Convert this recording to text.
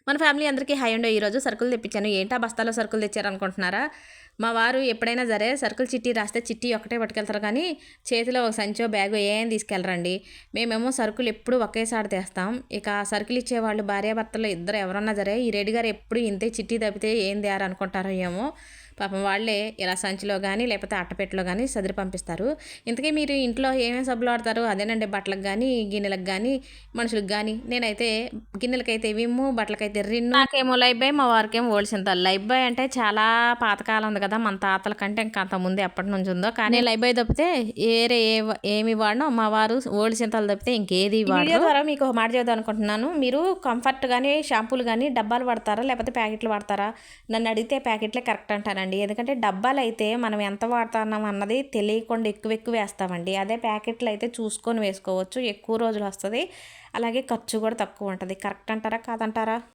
మన ఫ్యామిలీ అందరికీ హాయ్ అండి. ఈరోజు సరుకులు తెప్పించాను. ఏంటా బస్తాలో సరుకులు తెచ్చారనుకుంటున్నారా? మా వారు ఎప్పుడైనా సరే సరుకులు చిట్టి రాస్తే చిట్టి ఒక్కటే పట్టుకెళ్తారు కానీ చేతిలో ఒక సంచో బ్యాగో ఏం తీసుకెళ్ళరండి. మేమేమో సరుకులు ఎప్పుడు ఒకేసారి తెస్తాం. ఇక సరుకులు ఇచ్చేవాళ్ళు భార్యాభర్తలు ఇద్దరు ఎవరన్నా సరే ఈ రెడ్డి గారు ఎప్పుడు ఇంతే చిట్టి తప్పితే ఏం తేరు అనుకుంటారో ఏమో. పాపం వాళ్ళే ఇలా సంచిలో కానీ లేకపోతే అట్టపెట్టలో కానీ సదిరి పంపిస్తారు. ఇంతకీ మీరు ఇంట్లో ఏమేమి సబ్బులు వాడతారు? అదేనండి బట్టలకు కానీ గిన్నెలకు కానీ మనుషులకు కానీ. నేనైతే గిన్నెలకైతే విమ్ము, బట్టలకైతే రిన్ను, నాకేమో లైఫ్ బాయ్, మా వారికేమో ఓల్డ్ సింతాల్. లైఫ్ బాయ్ అంటే చాలా పాతకాలం ఉంది కదా, మన తాతల కంటే ఇంకా అంత ముందు ఎప్పటి నుంచి ఉందో. కానీ లైఫ్ బాయ్ తప్పితే వేరే ఏమి వాడినో మా వారు ఓల్డ్ సింతాల్ తప్పితే ఇంకేది వాడరు. వీడియో ద్వారా మీకు ఒక మాట చేద్దాం అనుకుంటున్నాను. మీరు కంఫర్ట్ కానీ షాంపూలు కానీ డబ్బాలు వాడతారా లేకపోతే ప్యాకెట్లు వాడతారా? నన్ను అడిగితే ప్యాకెట్లే కరెక్ట్ అంటానండి. ఎందుకంటే డబ్బాలు అయితే మనం ఎంత వాడుతున్నాం అన్నది తెలియకుండా ఎక్కువ వేస్తామండి. అదే ప్యాకెట్లు అయితే చూసుకొని వేసుకోవచ్చు, ఎక్కువ రోజులు వస్తుంది, అలాగే ఖర్చు కూడా తక్కువ ఉంటుంది. కరెక్ట్ అంటారా కాదంటారా?